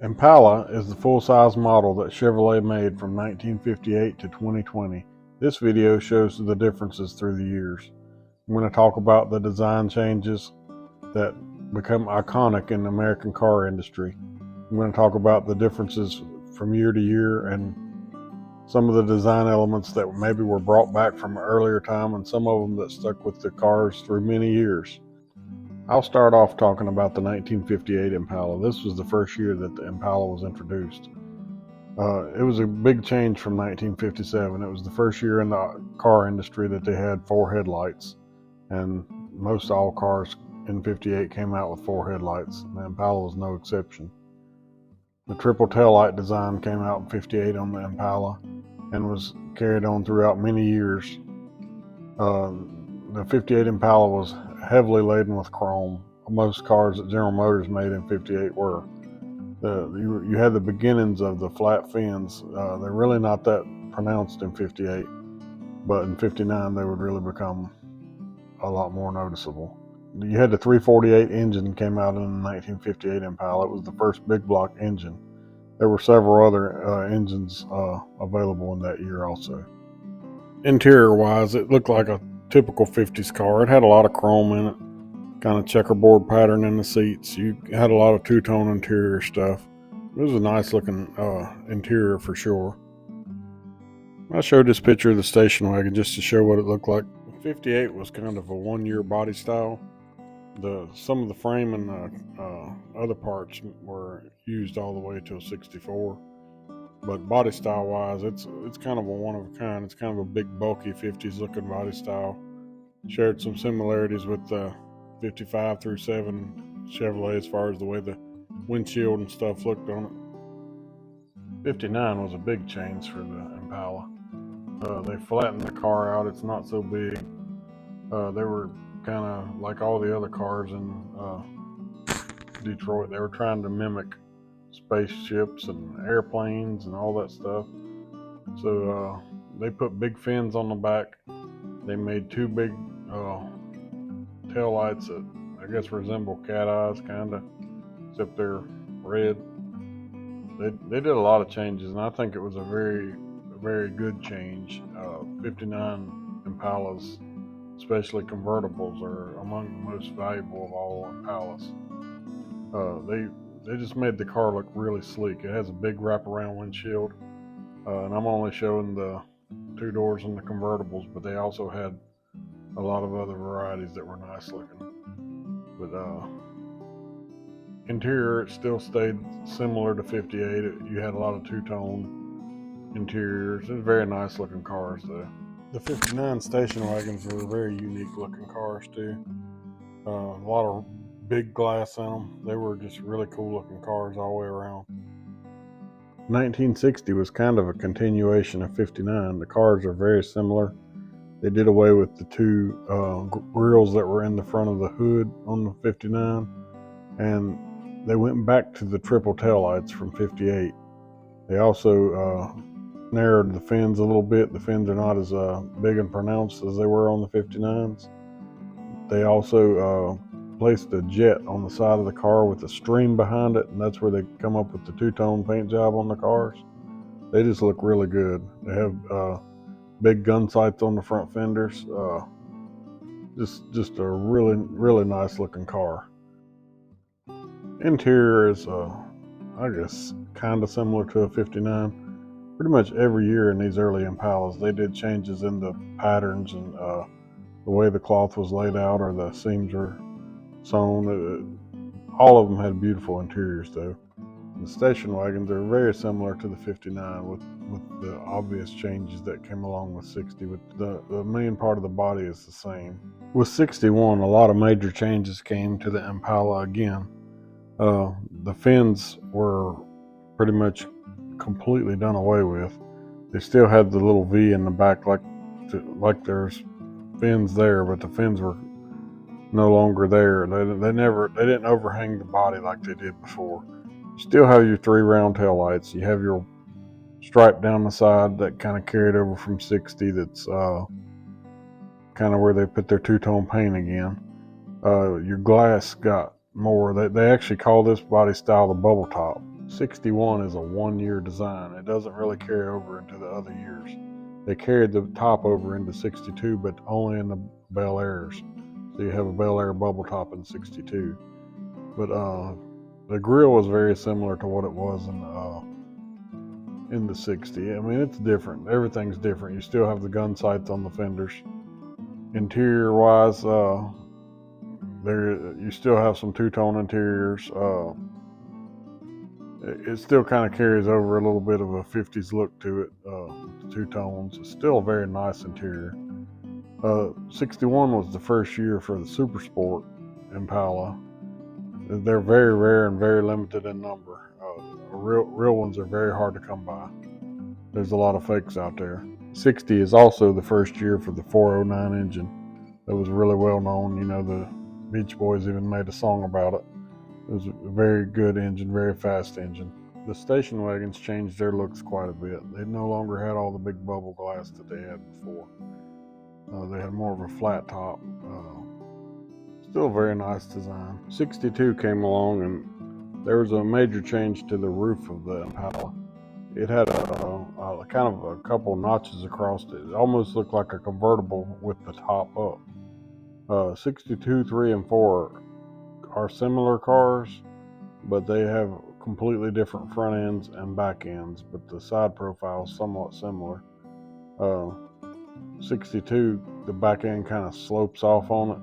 Impala is the full-size model that Chevrolet made from 1958 to 2020. This video shows the differences through the years. I'm going to talk about the design changes that become iconic in the American car industry. I'm going to talk about the differences from year to year and some of the design elements that maybe were brought back from an earlier time and some of them that stuck with the cars through many years. I'll start off talking about the 1958 Impala. This was the first year that the Impala was introduced. It was a big change from 1957. It was the first year in the car industry that they had 4 headlights, and most all cars in 58 came out with 4 headlights. The Impala was no exception. The triple taillight design came out in 58 on the Impala and was carried on throughout many years. The 58 Impala was heavily laden with chrome. Most cars that General Motors made in 58 were. You had the beginnings of the flat fins. They're really not that pronounced in 58, but in 59 they would really become a lot more noticeable. You had the 348 engine came out in the 1958 Impala. It was the first big block engine. There were several other engines available in that year also. Interior wise, it looked like a typical 50s car. It had a lot of chrome in it, kind of checkerboard pattern in the seats. You had a lot of two-tone interior stuff. It was a nice looking interior for sure. I showed this picture of the station wagon just to show what it looked like. The 58 was kind of a one-year body style. Some of the frame and the other parts were used all the way till 64. But body style wise, it's kind of a one of a kind. It's kind of a big bulky 50s looking body style. Shared some similarities with the 55 through 7 Chevrolet as far as the way the windshield and stuff looked on it. 59 was a big change for the Impala. They flattened the car out. It's not so big. They were kind of like all the other cars in Detroit. They were trying to mimic spaceships and airplanes and all that stuff. So they put big fins on the back. They made 2 big tail lights that I guess resemble cat eyes kind of, except they're red. They did a lot of changes, and I think it was a very good change. 59 Impalas, especially convertibles, are among the most valuable of all Impalas. They just made the car look really sleek. It has a big wraparound windshield, and I'm only showing the 2 doors in the convertibles, but they also had a lot of other varieties that were nice looking. But interior, it still stayed similar to 58. You had a lot of two-tone interiors. It was very nice looking cars though. The 59 station wagons were very unique looking cars too. A lot of big glass in them. They were just really cool looking cars all the way around. 1960 was kind of a continuation of 59. The cars are very similar. They did away with the 2 grills that were in the front of the hood on the 59, and they went back to the triple taillights from 58. They also narrowed the fins a little bit. The fins are not as big and pronounced as they were on the 59s. They also placed a jet on the side of the car with a stream behind it, and that's where they come up with the 2-tone paint job on the cars. They just look really good. They have big gun sights on the front fenders. Just a really nice looking car. Interior is I guess kind of similar to a 59. Pretty much every year in these early Impalas they did changes in the patterns and the way the cloth was laid out or the seams were sewn. All of them had beautiful interiors though. The station wagons are very similar to the 59 with the obvious changes that came along with 60, but the main part of the body is the same. With 61, a lot of major changes came to the Impala again. The fins were pretty much completely done away with. They still had the little V in the back like there's fins there, but the fins were no longer there. They didn't overhang the body like they did before. You still have your 3 round tail lights. You have your stripe down the side that kind of carried over from 60. That's kind of where they put their two-tone paint again. Your glass got more. They actually call this body style the bubble top. 61 is a 1-year design. It doesn't really carry over into the other years. They carried the top over into 62, but only in the Bel Airs. So you have a Bel Air bubble top in 62. But the grille was very similar to what it was in the 60. I mean, it's different. Everything's different. You still have the gun sights on the fenders. Interior wise, you still have some two-tone interiors. It still kind of carries over a little bit of a 50s look to it. The two tones. It's still a very nice interior. 61 was the first year for the Super Sport Impala. They're very rare and very limited in number. Real ones are very hard to come by. There's a lot of fakes out there. 60 is also the first year for the 409 engine. That was really well known. You know, the Beach Boys even made a song about it. It was a very good engine, very fast engine. The station wagons changed their looks quite a bit. They no longer had all the big bubble glass that they had before. They had more of a flat top. Still a very nice design. 62 came along and there was a major change to the roof of the Impala. It had a kind of a couple notches across it. It almost looked like a convertible with the top up. 62, 3, and 4 are similar cars, but they have completely different front ends and back ends, but the side profile is somewhat similar. 62, the back end kind of slopes off on it.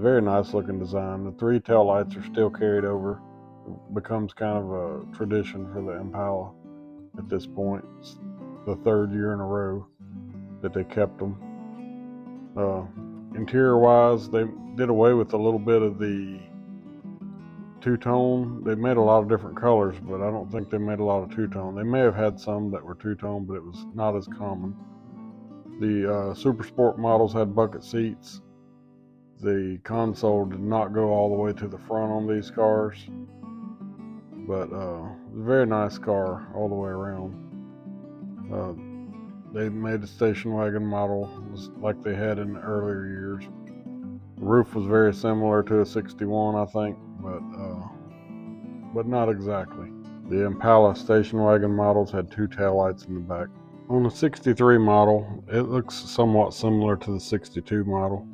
Very nice looking design. The 3 tail lights are still carried over. It becomes kind of a tradition for the Impala at this point. It's the 3rd year in a row that they kept them. Interior wise, they did away with a little bit of the two-tone. They made a lot of different colors, but I don't think they made a lot of two-tone. They may have had some that were two-tone, but it was not as common. The Super Sport models had bucket seats. The console did not go all the way to the front on these cars, but a very nice car all the way around. They made a station wagon model like they had in the earlier years. The roof was very similar to a 61, I think, but not exactly. The Impala station wagon models had 2 taillights in the back. On the 63 model, it looks somewhat similar to the 62 model.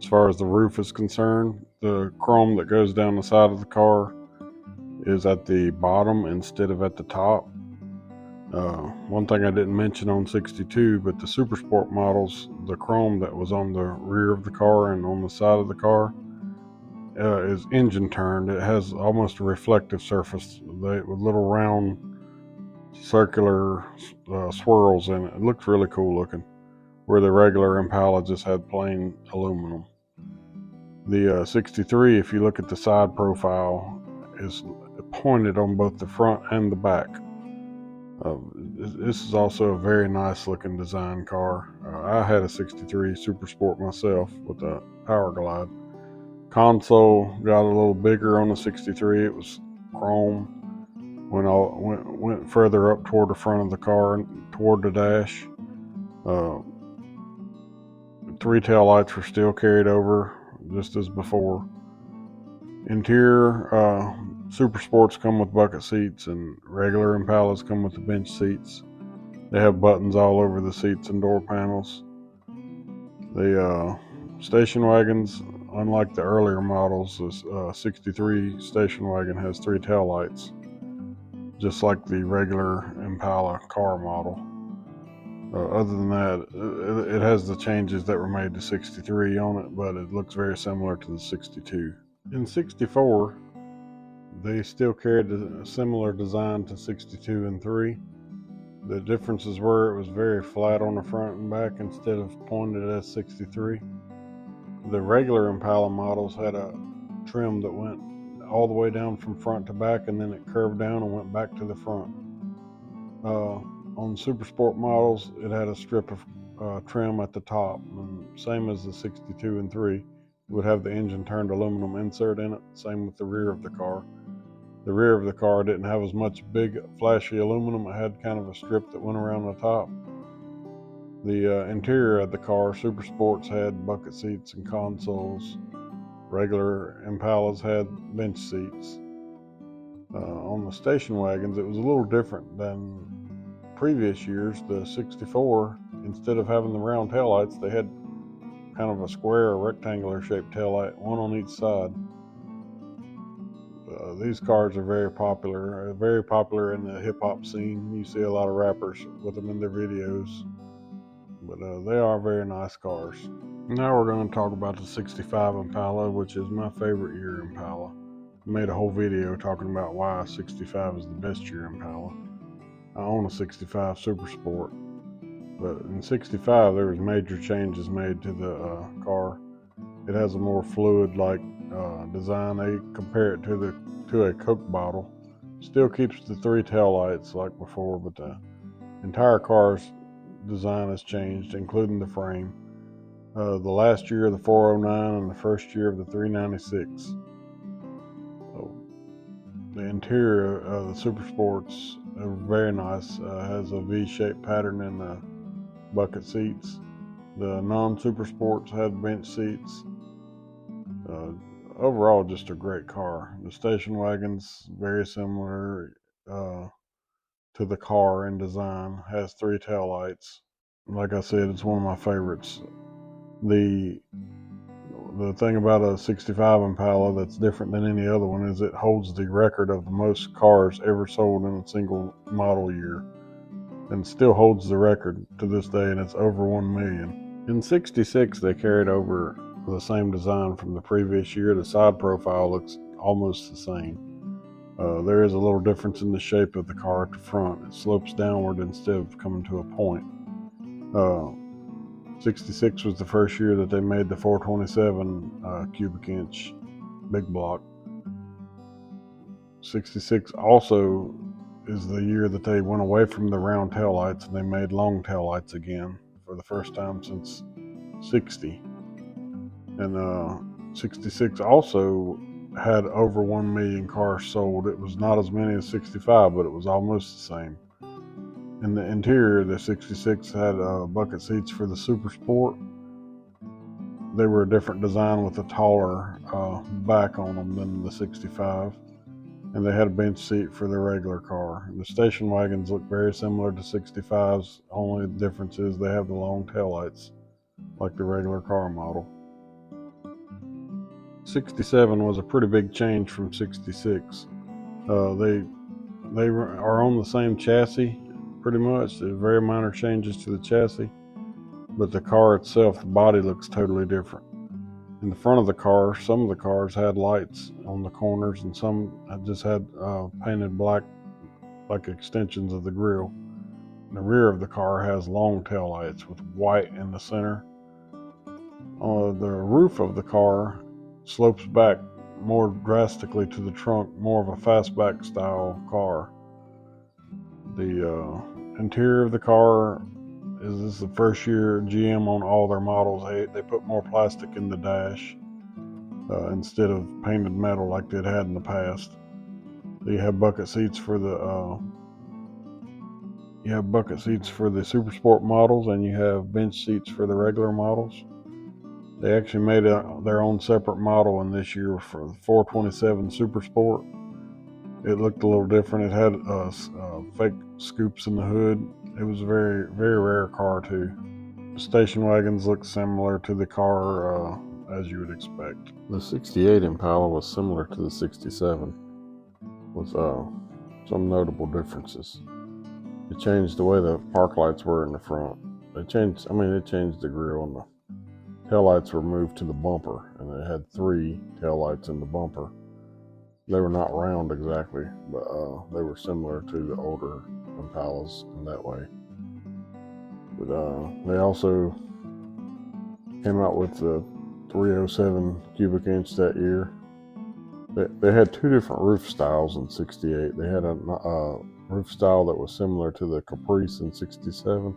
As far as the roof is concerned, the chrome that goes down the side of the car is at the bottom instead of at the top. One thing I didn't mention on 62, but the Super Sport models, the chrome that was on the rear of the car and on the side of the car is engine turned. It has almost a reflective surface with little round circular swirls in it. It looks really cool looking, where the regular Impala just had plain aluminum. The 63, if you look at the side profile, is pointed on both the front and the back. This is also a very nice looking design car. I had a 63 Super Sport myself with a Power Glide. Console got a little bigger on the 63. It was chrome. Went further up toward the front of the car and toward the dash. 3 tail lights were still carried over just as before. Interior, Super Sports come with bucket seats and regular Impalas come with the bench seats. They have buttons all over the seats and door panels. The station wagons, unlike the earlier models, the 63 station wagon has 3 tail lights, just like the regular Impala car model. Other than that, it has the changes that were made to 63 on it, but it looks very similar to the 62. In 64, they still carried a similar design to 62 and 3. The differences were it was very flat on the front and back instead of pointed as 63. The regular Impala models had a trim that went all the way down from front to back, and then it curved down and went back to the front. On Super Sport models, it had a strip of trim at the top, and same as the 62 and 3. It would have the engine turned aluminum insert in it, same with the rear of the car. The rear of the car didn't have as much big flashy aluminum. It had kind of a strip that went around the top. The interior of the car, Super Sports had bucket seats and consoles. Regular Impalas had bench seats. On the station wagons, it was a little different than previous years. The 64, instead of having the round taillights, they had kind of a square or rectangular shaped taillight, one on each side. These cars are very popular in the hip-hop scene. You see a lot of rappers with them in their videos, but they are very nice cars. Now we're going to talk about the 65 Impala, which is my favorite year Impala. I made a whole video talking about why 65 is the best year Impala. I own a 65 Super Sport, but in 65 there was major changes made to the car. It has a more fluid-like design. They compare it to a Coke bottle. Still keeps the 3 taillights like before, but the entire car's design has changed, including the frame. The last year of the 409 and the first year of the 396. The interior of the Super Sports are very nice. Has a V-shaped pattern in the bucket seats. The non-Super Sports had bench seats. Overall, just a great car. The station wagon's very similar to the car in design. Has 3 taillights. Like I said, it's one of my favorites. The thing about a 65 Impala that's different than any other one is it holds the record of the most cars ever sold in a single model year, and still holds the record to this day, and it's over 1 million. In 66, they carried over the same design from the previous year. The side profile looks almost the same. There is a little difference in the shape of the car at the front. It slopes downward instead of coming to a point. 66 was the first year that they made the 427 cubic inch big block. 66 also is the year that they went away from the round taillights and they made long taillights again for the first time since 60. And 66 also had over 1 million cars sold. It was not as many as 65, but it was almost the same. In the interior, the 66 had bucket seats for the Super Sport. They were a different design with a taller back on them than the 65. And they had a bench seat for the regular car. The station wagons look very similar to 65's. Only difference is they have the long taillights like the regular car model. 67 was a pretty big change from 66. They are on the same chassis. Pretty much. There's very minor changes to the chassis, but the car itself, the body looks totally different. In the front of the car, some of the cars had lights on the corners, and some just had painted black, like extensions of the grille. The rear of the car has long tail lights with white in the center. The roof of the car slopes back more drastically to the trunk, more of a fastback style car. The interior of the car this is the first year GM on all their models. They put more plastic in the dash instead of painted metal like they'd had in the past. You have bucket seats for the Super Sport models, and you have bench seats for the regular models. They actually made their own separate model in this year for the 427 Super Sport. It looked a little different. It had fake scoops in the hood. It was a very, very rare car too. The station wagons look similar to the car as you would expect. The 68 Impala was similar to the 67 with some notable differences. It changed the way the park lights were in the front. It changed the grille, and the taillights were moved to the bumper, and it had 3 taillights in the bumper. They were not round exactly, but they were similar to the older Impalas in that way. But they also came out with the 307 cubic inch that year. They had 2 different roof styles in '68. They had a roof style that was similar to the Caprice in '67,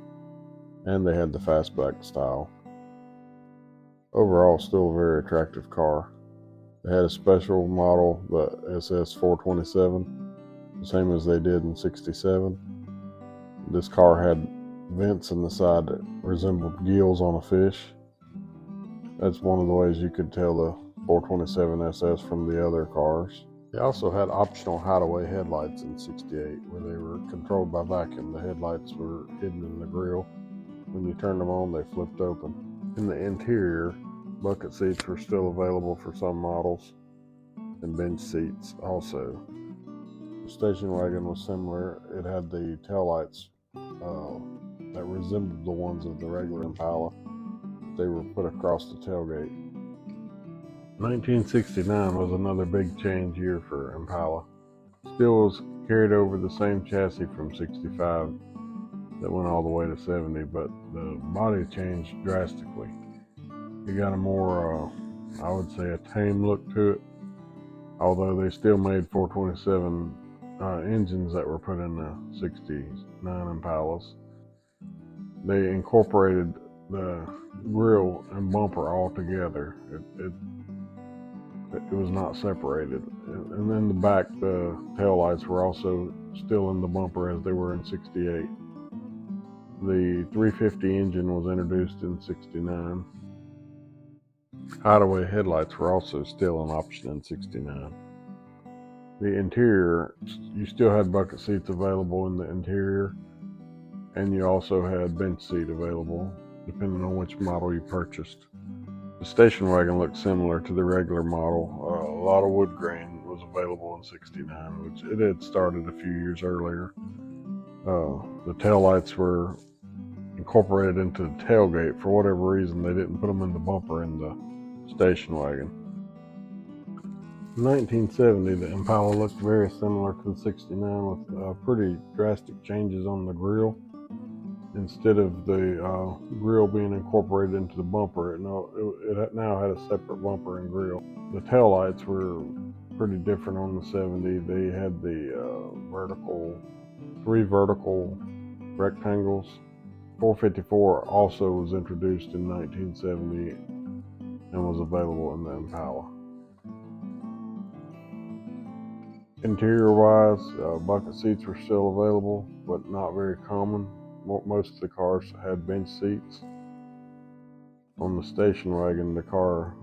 and they had the fastback style. Overall, still a very attractive car. They had a special model, the SS 427, the same as they did in '67. This car had vents in the side that resembled gills on a fish. That's one of the ways you could tell the 427 SS from the other cars. They also had optional hideaway headlights in '68, where they were controlled by vacuum. The headlights were hidden in the grille. When you turned them on, they flipped open. In the interior, bucket seats were still available for some models, and bench seats also. The station wagon was similar. It had the taillights that resembled the ones of the regular Impala. They were put across the tailgate. 1969 was another big change year for Impala. Still was carried over the same chassis from '65 that went all the way to '70, but the body changed drastically. It got a more, I would say, a tame look to it, although they still made 427 engines that were put in the '69 Impalas. They incorporated the grille and bumper all together. It was not separated. And then the back, the taillights were also still in the bumper as they were in '68. The 350 engine was introduced in '69. Hideaway headlights were also still an option in '69. The interior, you still had bucket seats available in the interior, and you also had bench seat available, depending on which model you purchased. The station wagon looked similar to the regular model. A lot of wood grain was available in '69, which it had started a few years earlier. The taillights were incorporated into the tailgate. For whatever reason, they didn't put them in the bumper in the station wagon. In 1970, the Impala looked very similar to the '69 with pretty drastic changes on the grille. Instead of the grille being incorporated into the bumper, it now had a separate bumper and grille. The taillights were pretty different on the '70. They had the 3 vertical rectangles. 454 also was introduced in 1970 and was available in the Impala. Interior-wise, bucket seats were still available, but not very common. Most of the cars had bench seats. On the station wagon, the car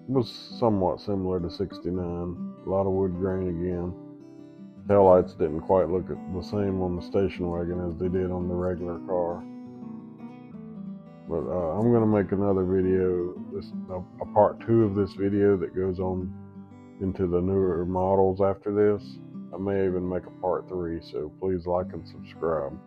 was somewhat similar to '69. A lot of wood grain again. Taillights didn't quite look the same on the station wagon as they did on the regular car. But I'm going to make another video, a part 2 of this video that goes on into the newer models after this. I may even make a part 3, so please like and subscribe.